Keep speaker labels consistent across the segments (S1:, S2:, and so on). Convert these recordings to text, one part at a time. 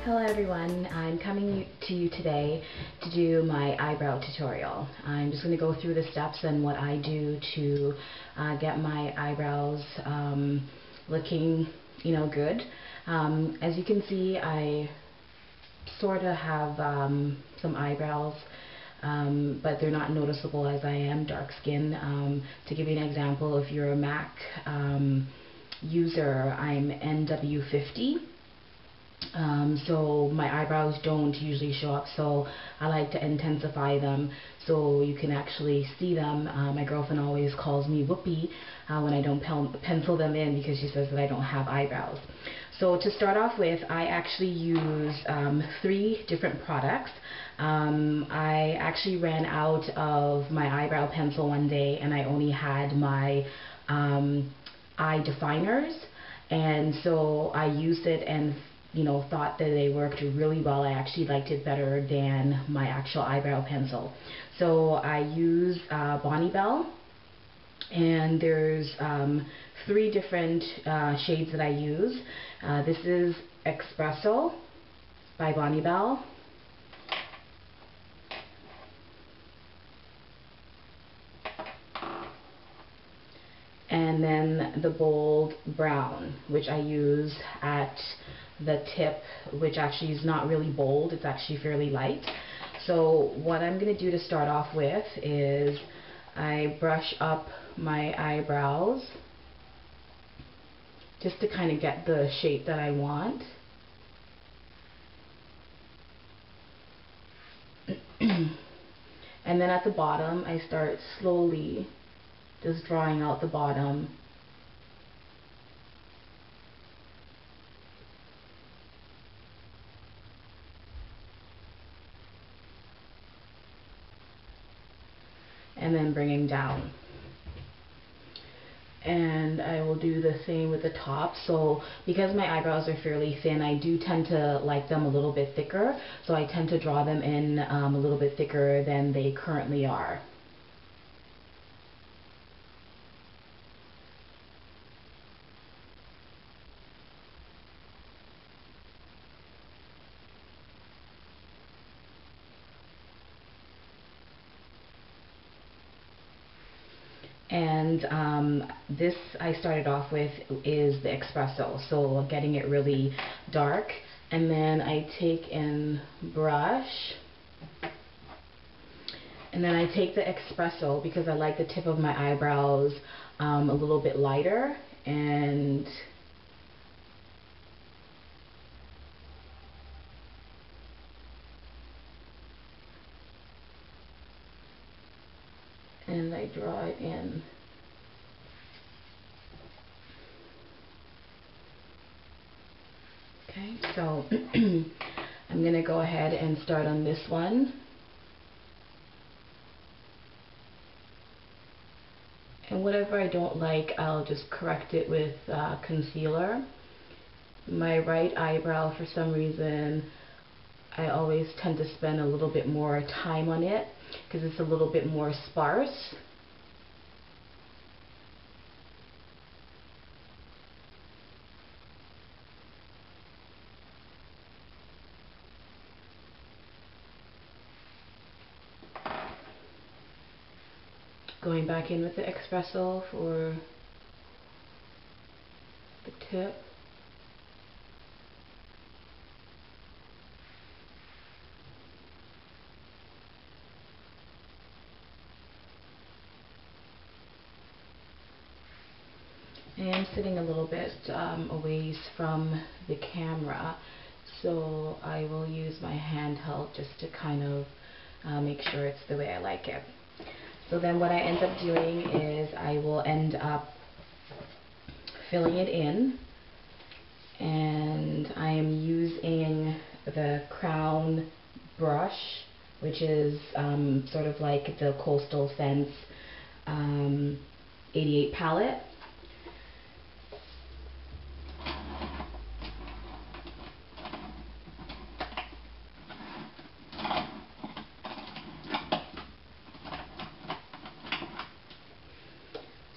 S1: Hello everyone, I'm coming to you today to do my eyebrow tutorial. I'm just going to go through the steps and what I do to get my eyebrows looking, good. As you can see, I sort of have some eyebrows, but they're not noticeable as I am dark skinned. To give you an example, if you're a M.A.C user, I'm NW50. So my eyebrows don't usually show up, so I like to intensify them so you can actually see them. My girlfriend always calls me Whoopee when I don't pencil them in because she says that I don't have eyebrows. So to start off with, I actually use 3 different products. I actually ran out of my eyebrow pencil one day and I only had my eye definers, and so I used it and thought that they worked really well. I actually liked it better than my actual eyebrow pencil. So I use Bonnie Bell, and there's 3 different shades that I use. This is Espresso by Bonnie Bell. And then the bold brown, which I use at the tip, which actually is not really bold, it's actually fairly light. So what I'm going to do to start off with is I brush up my eyebrows just to kind of get the shape that I want. And then at the bottom I start slowly just drawing out the bottom. And then bringing down. And I will do the same with the top. So because my eyebrows are fairly thin, I do tend to like them a little bit thicker. So I tend to draw them in a little bit thicker than they currently are. And this I started off with is the Espresso, so getting it really dark. And then I take and brush, and then I take the Espresso because I like the tip of my eyebrows a little bit lighter, and I draw it in. Okay, so I'm going to go ahead and start on this one. And whatever I don't like, I'll just correct it with concealer. My right eyebrow, for some reason, I always tend to spend a little bit more time on it because it's a little bit more sparse. Going back in with the Espresso for the tip. I am sitting a little bit a ways from the camera, so I will use my handheld just to kind of make sure it's the way I like it. So then what I end up doing is I will end up filling it in, and I am using the Crown brush, which is sort of like the Coastal Scents 88 palette.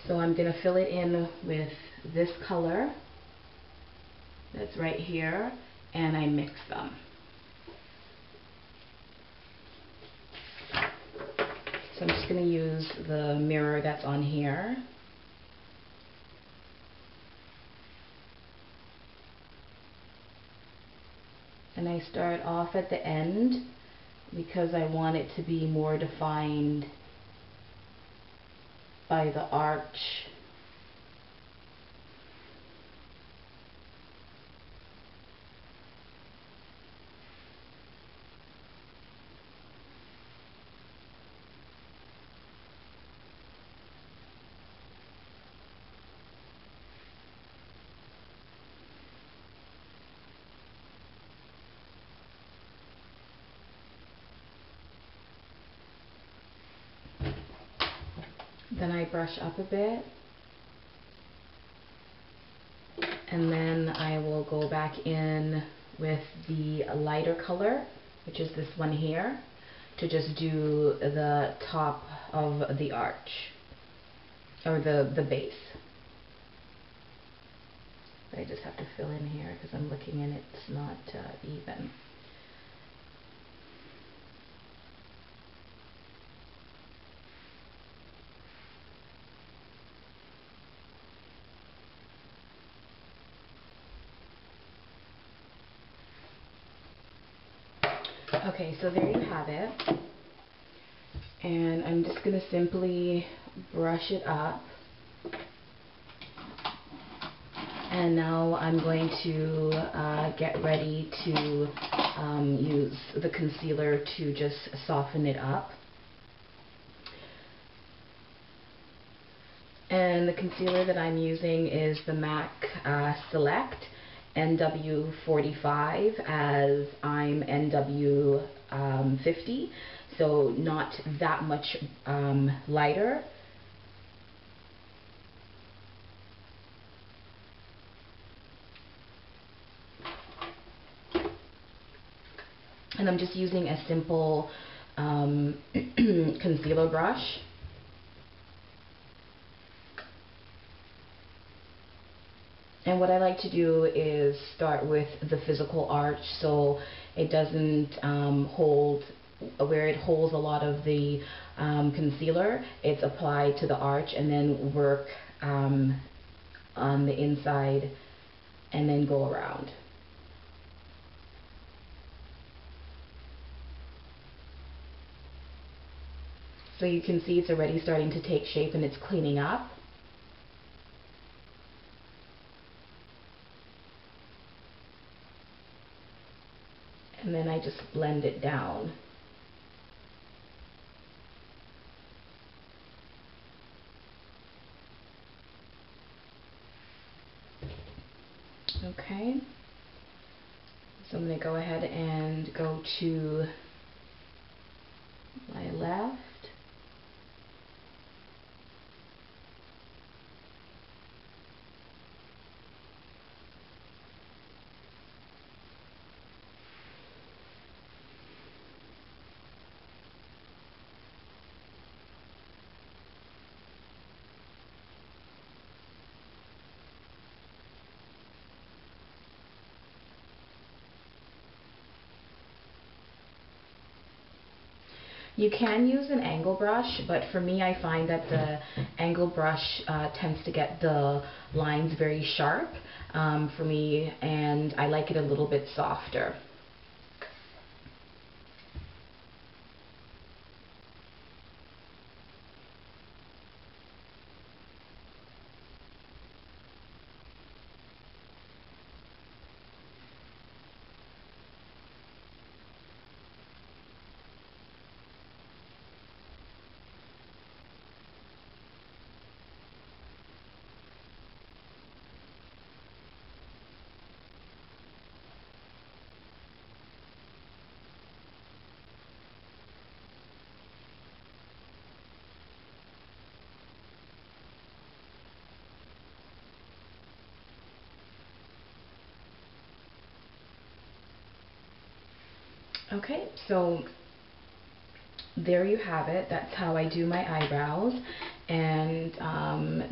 S1: So I'm going to fill it in with this color that's right here, and I mix them. So I'm just going to use the mirror that's on here. And I start off at the end because I want it to be more defined by the arch. Then I brush up a bit, and then I will go back in with the lighter color, which is this one here, to just do the top of the arch, or the base. I just have to fill in here because I'm looking and it's not even. Okay, so there you have it, and I'm just going to simply brush it up, and now I'm going to get ready to use the concealer to just soften it up. And the concealer that I'm using is the M.A.C Select NW45, as I'm NW50, so not that much lighter. And I'm just using a simple concealer brush. And what I like to do is start with the physical arch, so it doesn't hold, where it holds a lot of the concealer, it's applied to the arch, and then work on the inside and then go around. So you can see it's already starting to take shape and it's cleaning up. And then I just blend it down. Okay, so I'm going to go ahead and go to my left. You can use an angle brush, but for me I find that the angle brush tends to get the lines very sharp for me, and I like it a little bit softer. Okay, so there you have it. That's how I do my eyebrows, and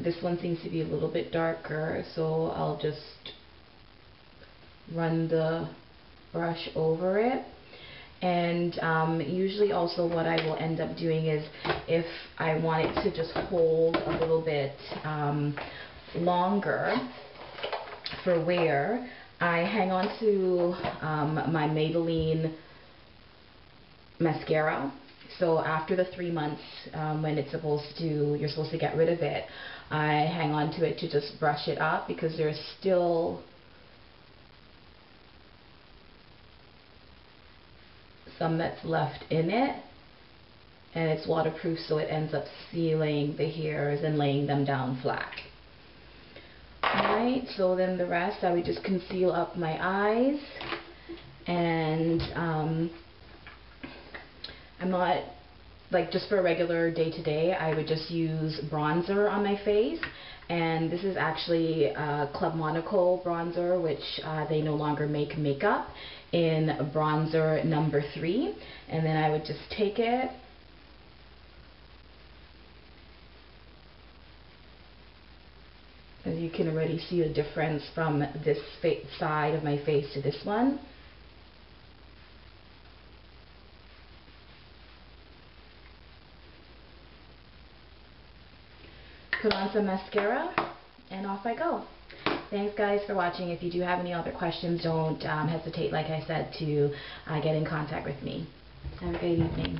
S1: this one seems to be a little bit darker, so I'll just run the brush over it. And usually also what I will end up doing is, if I want it to just hold a little bit longer for wear, I hang on to my Maybelline mascara. So after the 3 months, when you're supposed to get rid of it, I hang on to it to just brush it up, because there's still some that's left in it, and it's waterproof, so it ends up sealing the hairs and laying them down flat. Alright, so then the rest I would just conceal up my eyes, and I'm not, like, just for a regular day-to-day, I would just use bronzer on my face. And this is actually Club Monaco bronzer, which they no longer make makeup, in bronzer number 3. And then I would just take it, as you can already see the difference from this side of my face to this one. Put on some mascara, and off I go. Thanks guys for watching. If you do have any other questions, don't hesitate, like I said, to get in contact with me. Have a great evening.